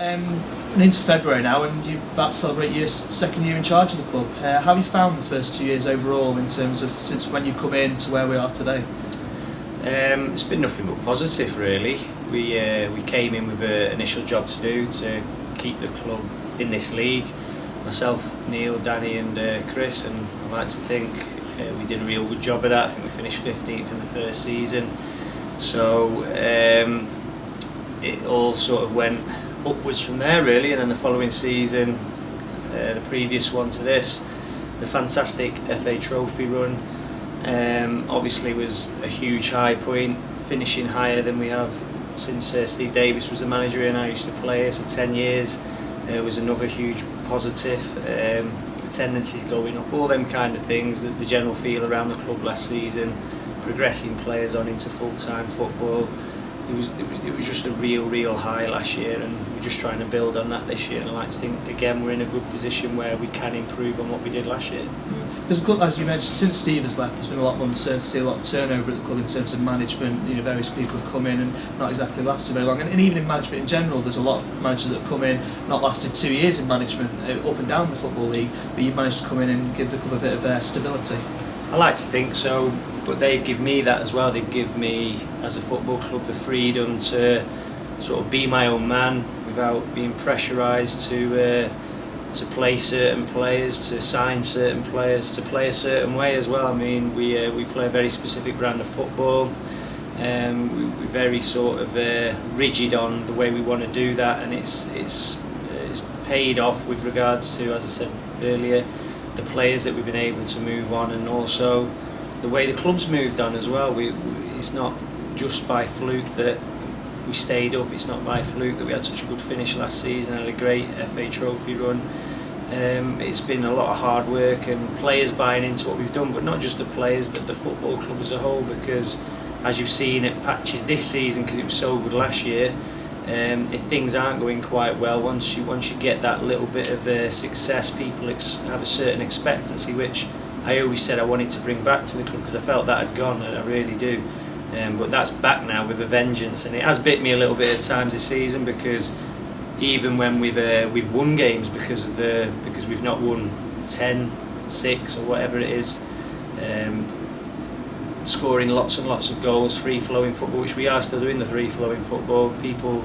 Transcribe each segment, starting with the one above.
And into February now, and you're about to celebrate your second year in charge of the club. How have you found the first 2 years overall in terms of since when you've come in to where we are today? It's been nothing but positive, really. We came in with an initial job to do to keep the club in this league. Myself, Neil, Danny and Chris, and I like to think we did a real good job of that. I think we finished 15th in the first season. So it all sort of went upwards from there, really, and then the following season, the previous one to this, the fantastic FA Trophy run obviously was a huge high point, finishing higher than we have since Steve Davis was the manager and I used to play here, so 10 years was another huge positive. Attendances going up, all them kind of things, the general feel around the club last season, progressing players on into full-time football. It was just a real high last year, and we're just trying to build on that this year. And I like to think again we're in a good position where we can improve on what we did last year. Because, as you mentioned, since Steve has left, there's been a lot of uncertainty, a lot of turnover at the club in terms of management. Various people have come in and not exactly lasted very long. And even in management in general, there's a lot of managers that have come in, not lasted 2 years in management, up and down the Football League, but you've managed to come in and give the club a bit of stability. I like to think so, but they've given me that as well. They've given me, as a football club, the freedom to sort of be my own man without being pressurised to play certain players, to sign certain players, to play a certain way as well. I mean, we play a very specific brand of football. We're very sort of rigid on the way we want to do that, and it's paid off with regards to, as I said earlier, the players that we've been able to move on, and also the way the club's moved on as well. It's not just by fluke that we stayed up, it's not by fluke that we had such a good finish last season, had a great FA Trophy run. It's been a lot of hard work and players buying into what we've done, but not just the players, the football club as a whole, because as you've seen at patches this season, because it was so good last year, if things aren't going quite well, once you get that little bit of success, people have a certain expectancy, which I always said I wanted to bring back to the club because I felt that had gone, and I really do. But that's back now with a vengeance, and it has bit me a little bit at times this season, because even when we've won games because we've not won 10-6 or whatever it is, scoring lots and lots of goals, free-flowing football, which we are still doing, the free-flowing football, people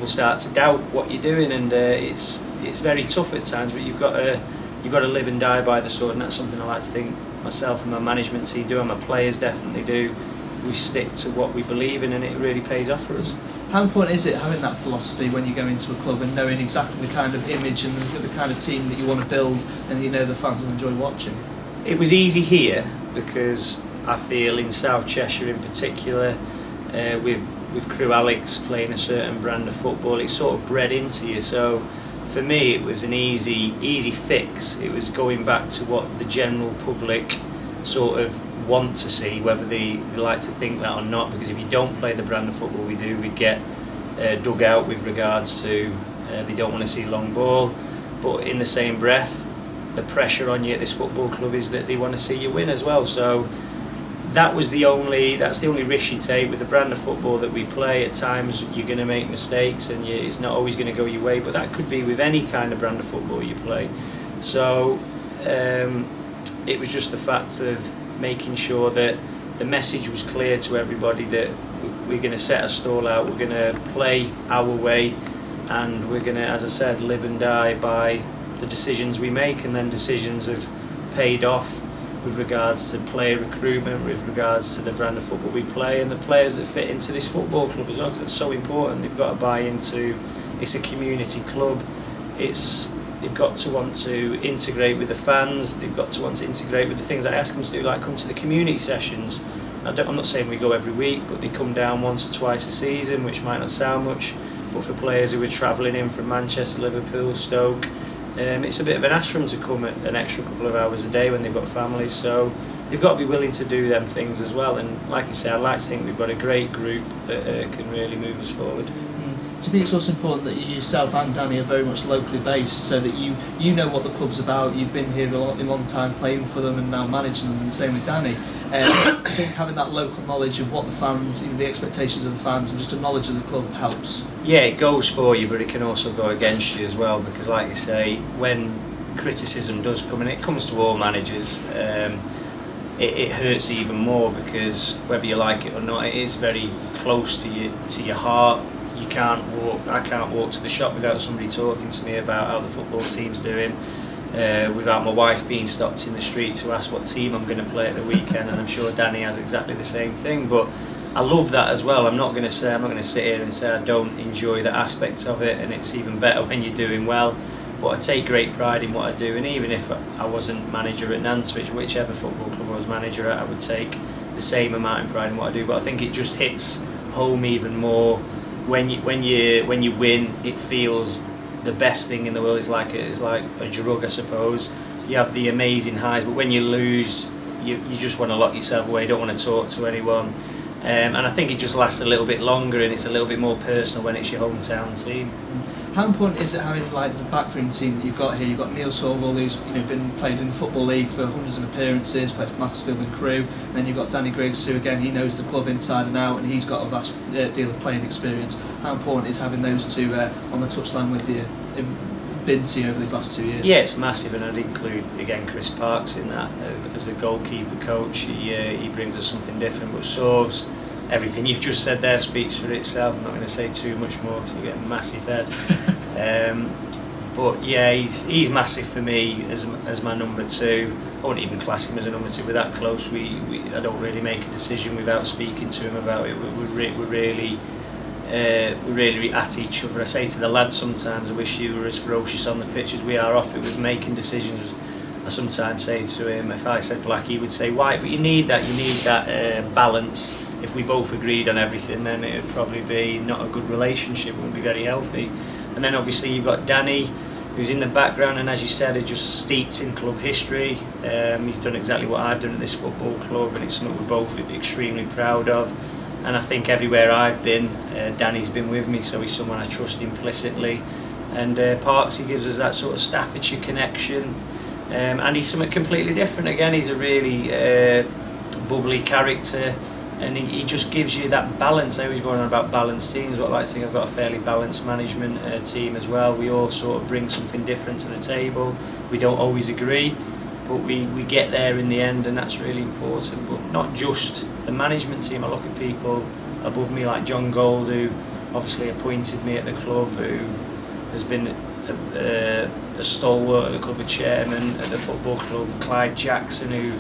start to doubt what you're doing, and it's very tough at times, but you've got to live and die by the sword, and that's something I like to think myself and my management team do, and my players definitely do. We stick to what we believe in, and it really pays off for us. How important is it having that philosophy when you go into a club and knowing exactly the kind of image and the kind of team that you want to build, and the fans will enjoy watching? It was easy here because I feel in South Cheshire in particular, with Crew Alex playing a certain brand of football, it's sort of bred into you. So for me, it was an easy fix. It was going back to what the general public sort of want to see, whether they like to think that or not, because if you don't play the brand of football we do, we'd get dug out with regards to they don't want to see long ball, but in the same breath the pressure on you at this football club is that they want to see you win as well. So that's the only risk you take with the brand of football that we play. At times you're going to make mistakes, and it's not always going to go your way, but that could be with any kind of brand of football you play. So it was just the fact of making sure that the message was clear to everybody that we're going to set a stall out, we're going to play our way, and we're going to, as I said, live and die by the decisions we make, and then decisions have paid off with regards to player recruitment, with regards to the brand of football we play, and the players that fit into this football club as well, because it's so important. They've got to buy into, it's a community club, they've got to want to integrate with the fans, they've got to want to integrate with the things I ask them to do, like come to the community sessions. I'm not saying we go every week, but they come down once or twice a season, which might not sound much, but for players who are travelling in from Manchester, Liverpool, Stoke, it's a bit of an ask for them to come at an extra couple of hours a day when they've got families, so they've got to be willing to do them things as well. And like I say, I like to think we've got a great group that can really move us forward. Do you think it's also important that you yourself and Danny are very much locally based, so that you know what the club's about? You've been here a long time playing for them and now managing them, and the same with Danny. I think having that local knowledge of what the fans, the expectations of the fans, and just a knowledge of the club helps. Yeah, it goes for you, but it can also go against you as well, because like you say, when criticism does come, and it comes to all managers, it hurts even more, because whether you like it or not, it is very close to your heart. I can't walk to the shop without somebody talking to me about how the football team's doing, without my wife being stopped in the street to ask what team I'm going to play at the weekend, and I'm sure Danny has exactly the same thing. But I love that as well. I'm not going to sit here and say I don't enjoy the aspects of it, and it's even better when you're doing well. But I take great pride in what I do, and even if I wasn't manager at Nantwich, whichever football club I was manager at, I would take the same amount of pride in what I do. But I think it just hits home even more when you win. It feels the best thing in the world. It's like a drug, I suppose. You have the amazing highs, but when you lose, you just want to lock yourself away. You don't want to talk to anyone. And I think it just lasts a little bit longer, and it's a little bit more personal when it's your hometown team. How important is it having like the backroom team that you've got here? You've got Neil Sorville, who's been played in the Football League for hundreds of appearances, played for Macclesfield and Crewe. And then you've got Danny Griggs, who again, he knows the club inside and out, and he's got a vast deal of playing experience. How important is having those two on the touchline with you, been to you over these last 2 years? Yeah, it's massive, and I'd include again Chris Parks in that as the goalkeeper coach. He brings us something different. But Sorv's, everything you've just said there speaks for itself. I'm not going to say too much more because you get a massive head. But yeah, he's massive for me as my number two. I wouldn't even class him as a number two. We're that close. I don't really make a decision without speaking to him about it. We're really at each other. I say to the lads sometimes, I wish you were as ferocious on the pitch as we are off it with making decisions. I sometimes say to him, if I said black, he would say white. But you need that balance. If we both agreed on everything, then it would probably be not a good relationship. It wouldn't be very healthy. And then obviously you've got Danny, who's in the background, and as you said, is just steeped in club history. He's done exactly what I've done at this football club, and it's something we're both extremely proud of. And I think everywhere I've been, Danny's been with me, so he's someone I trust implicitly. And Parks, he gives us that sort of Staffordshire connection. And he's something completely different. Again, he's a really bubbly character, and he just gives you that balance. I always go on about balanced teams, but I like to think I've got a fairly balanced management team as well. We all sort of bring something different to the table. We don't always agree, but we get there in the end, and that's really important. But not just the management team. I look at people above me like John Gold, who obviously appointed me at the club, who has been a stalwart at the club, a chairman at the football club, Clyde Jackson, who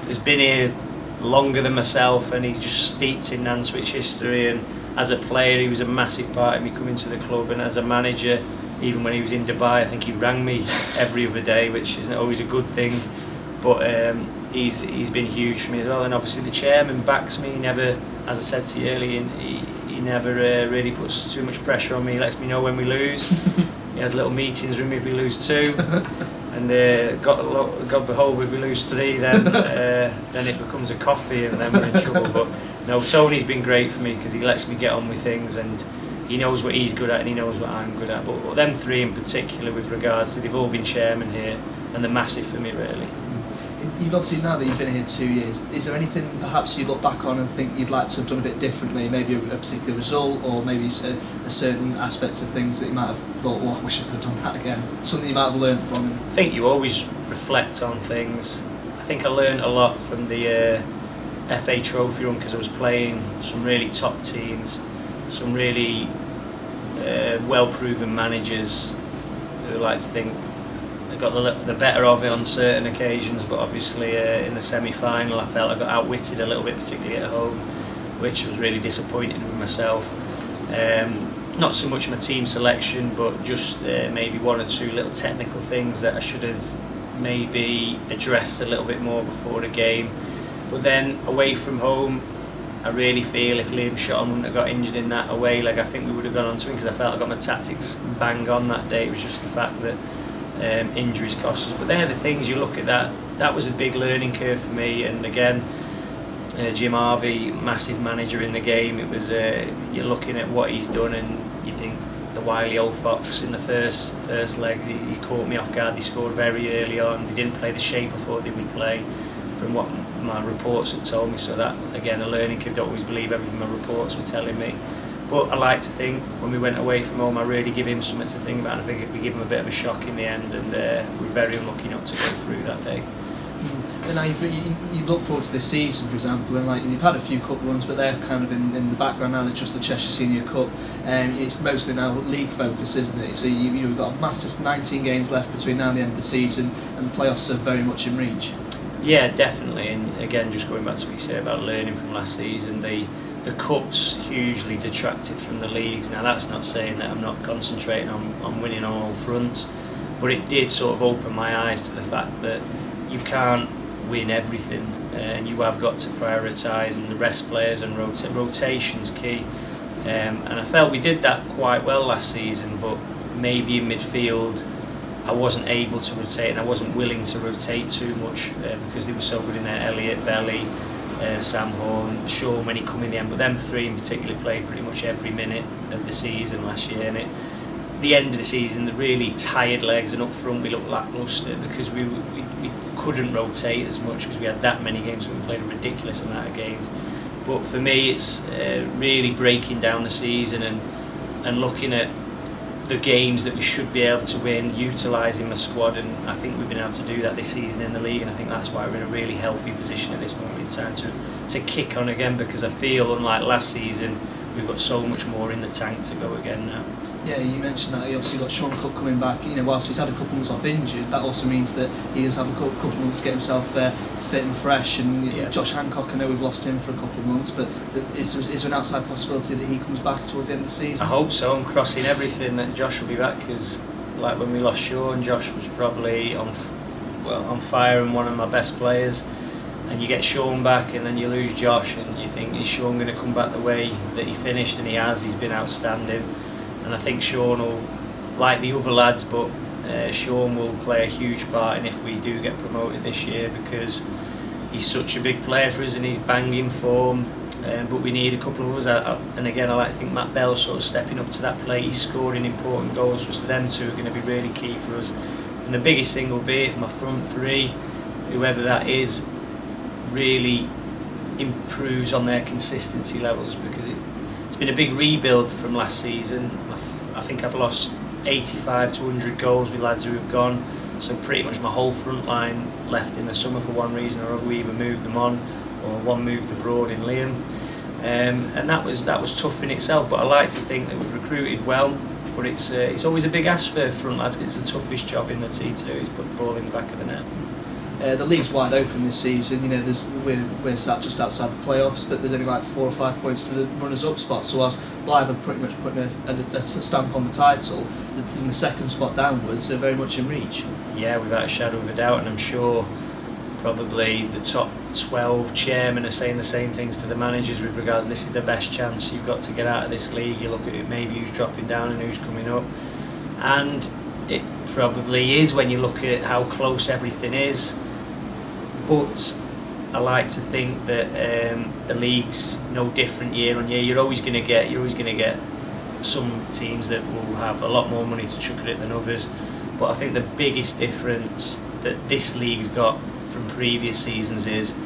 has been here longer than myself, and he's just steeped in Nantwich history. And as a player, he was a massive part of me coming to the club, and as a manager, even when he was in Dubai, I think he rang me every other day, which isn't always a good thing, but he's been huge for me as well. And obviously the chairman backs me. He never, as I said to you earlier, he never really puts too much pressure on me. He lets me know when we lose. He has little meetings with me if we lose 2, and God behold, if we lose 3, then it becomes a coffee, and then we're in trouble. But no, Tony's been great for me because he lets me get on with things, and he knows what he's good at, and he knows what I'm good at. But them 3 in particular, with regards to, they've all been chairman here, and they're massive for me, really. You've obviously, now that you've been here 2 years, is there anything perhaps you look back on and think you'd like to have done a bit differently? Maybe a particular result, or maybe a certain aspects of things that you might have thought, oh, I wish I could have done that again. Something you might have learned from him. I think you always reflect on things. I think I learned a lot from the FA Trophy run, because I was playing some really top teams, some really well-proven managers who I like to think got the better of it on certain occasions, but obviously in the semi-final I felt I got outwitted a little bit, particularly at home, which was really disappointing with myself. Not so much my team selection, but just maybe 1 or 2 little technical things that I should have maybe addressed a little bit more before the game. But then away from home, I really feel if Liam Shotton wouldn't have got injured in that away leg, I think we would have gone on to win, because I felt I got my tactics bang on that day. It was just the fact that injuries cost us. But they're the things you look at. That was a big learning curve for me, and again, Jim Harvey, massive manager in the game. It was you're looking at what he's done and you think the wily old fox in the first legs. He's caught me off guard. They scored very early on. They didn't play the shape I thought they would play, from what my reports had told me. So that again, a learning curve. Don't always believe everything my reports were telling me. But I like to think when we went away from home, I really give him something to think about. And I think we give him a bit of a shock in the end, and we were very unlucky not to go through that day. And now you look forward to this season, for example, and like you've had a few cup runs, but they're kind of in the background now. They're just the Cheshire Senior Cup, and it's mostly now league focus, isn't it? So you've got a massive 19 games left between now and the end of the season, and the playoffs are very much in reach. Yeah, definitely. And again, just going back to what you said about learning from last season, the cups hugely detracted from the leagues. Now that's not saying that I'm not concentrating on winning on all fronts, but it did sort of open my eyes to the fact that you can't win everything, and you have got to prioritise and the rest players, and rotation's key. And I felt we did that quite well last season, but maybe in midfield I wasn't able to rotate, and I wasn't willing to rotate too much because they were so good in there. Elliot, Belly, Sam Horn, Shaw when he come in the end, but them three in particular played pretty much every minute of the season last year, and the end of the season, the really tired legs, and up front we looked lacklustre because we couldn't rotate as much because we had that many games, so we played a ridiculous amount of games. But for me, it's really breaking down the season and looking at the games that we should be able to win, utilising the squad, and I think we've been able to do that this season in the league, and I think that's why we're in a really healthy position at this moment in time to kick on again, because I feel, unlike last season, we've got so much more in the tank to go again now. Yeah, you mentioned that. You obviously got Sean Cook coming back. Whilst he's had a couple of months off injured, that also means that he does have a couple of months to get himself fit and fresh. And Josh Hancock, I know we've lost him for a couple of months, but is there an outside possibility that he comes back towards the end of the season? I hope so. I'm crossing everything that Josh will be back, because like when we lost Sean, Josh was probably on fire and one of my best players. And you get Sean back, and then you lose Josh, and you think, is Sean going to come back the way that he finished? And he has. He's been outstanding. And I think Sean will, like the other lads, but Sean will play a huge part in if we do get promoted this year, because he's such a big player for us and he's banging form. But we need a couple of us. And again, I like to think Matt Bell's sort of stepping up to that plate. He's scoring important goals for us. Them two are going to be really key for us. And the biggest thing will be if my front three, whoever that is, really improves on their consistency levels, because it's been a big rebuild from last season. I think I've lost 85 to 100 goals with lads who have gone, so pretty much my whole front line left in the summer for one reason or other. We either moved them on or one moved abroad in Liam, and that was tough in itself, but I like to think that we've recruited well. But it's always a big ask for front lads, because it's the toughest job in the team too, is put the ball in the back of the net. The league's wide open this season. We're sat just outside the playoffs, but there's only like 4 or 5 points to the runners-up spot. So whilst Blythe have pretty much put a stamp on the title, from the second spot downwards, they're very much in reach. Yeah, without a shadow of a doubt, and I'm sure probably the top 12 chairmen are saying the same things to the managers with regards, this is the best chance you've got to get out of this league. You look at it, maybe who's dropping down and who's coming up, and it probably is when you look at how close everything is. But I like to think that the league's no different year on year. You're always going to get some teams that will have a lot more money to chuck at it than others. But I think the biggest difference that this league's got from previous seasons is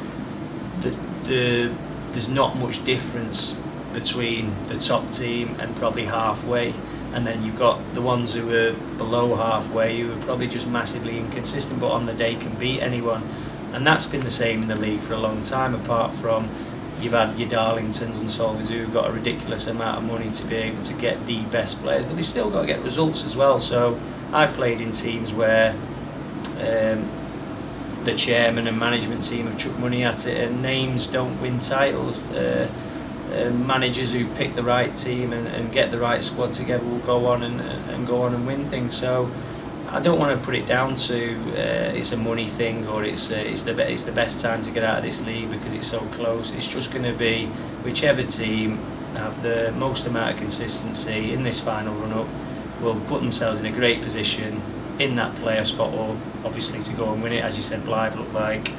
that there's not much difference between the top team and probably halfway. And then you've got the ones who are below halfway, who are probably just massively inconsistent, but on the day can beat anyone. And that's been the same in the league for a long time, apart from you've had your Darlingtons and Solvers who've got a ridiculous amount of money to be able to get the best players, but they've still got to get results as well. So I've played in teams where the chairman and management team have chucked money at it, and names don't win titles. Managers who pick the right team and get the right squad together will go on and go on and win things. So I don't want to put it down to it's a money thing, or it's the best time to get out of this league because it's so close. It's just going to be whichever team have the most amount of consistency in this final run-up will put themselves in a great position in that playoff spot, or obviously to go and win it. As you said, Blythe looked like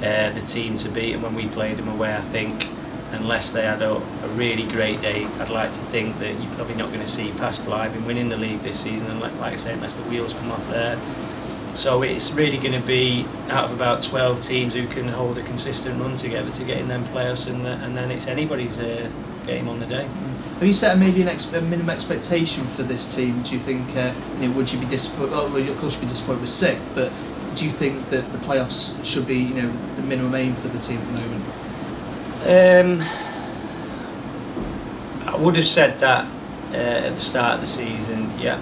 the team to beat, and when we played them away, I think unless they had a really great day, I'd like to think that you're probably not going to see past Blythe winning the league this season, and like I say, unless the wheels come off there. So it's really going to be out of about 12 teams who can hold a consistent run together to get in them playoffs, and then it's anybody's game on the day. Have you set maybe a minimum expectation for this team? Do you think, would you be disappointed? Well, of course you'd be disappointed with 6th, but do you think that the playoffs should be, the minimum aim for the team at the moment? I would have said that at the start of the season, yeah.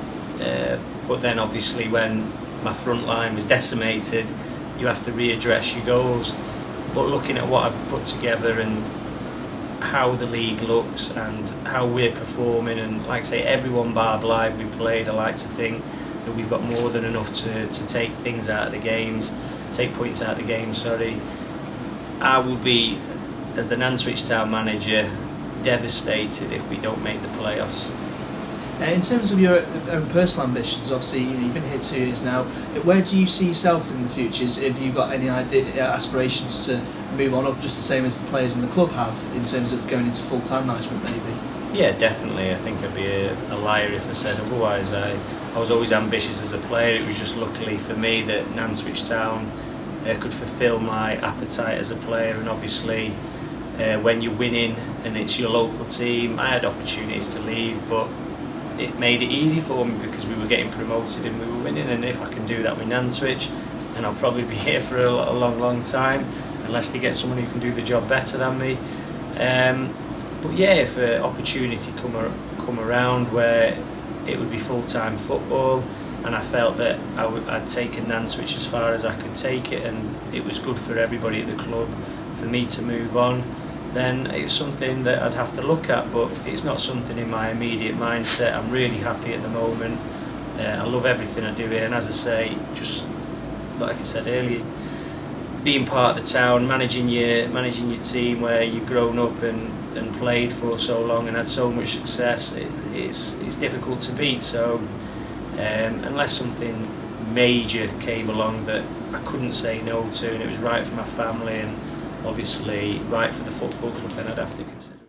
But then obviously when my front line was decimated, you have to readdress your goals. But looking at what I've put together and how the league looks and how we're performing, and like I say, everyone bar Blythe we played, I like to think that we've got more than enough to take things out of the games, take points out of the game, I will be, as the Nantwich Town manager, devastated if we don't make the playoffs. In terms of your own personal ambitions, obviously you've been here 2 years now. Where do you see yourself in the future? Have you got any aspirations to move on up, just the same as the players in the club have, in terms of going into full-time management maybe? Yeah, definitely. I think I'd be a liar if I said otherwise. I was always ambitious as a player. It was just luckily for me that Nantwich Town could fulfil my appetite as a player, and obviously when you're winning and it's your local team, I had opportunities to leave, but it made it easy for me because we were getting promoted and we were winning, and if I can do that with Nantwich, then I'll probably be here for a long time, unless they get someone who can do the job better than me. But yeah, if an opportunity come around where it would be full-time football, and I felt that I'd taken Nantwich as far as I could take it, and it was good for everybody at the club for me to move on, then it's something that I'd have to look at, but it's not something in my immediate mindset. I'm really happy at the moment. I love everything I do here, and as I say, just like I said earlier, being part of the town, managing your team where you've grown up and played for so long and had so much success, it's difficult to beat. So unless something major came along that I couldn't say no to, and it was right for my family and obviously right for the football club, then I'd have to consider it.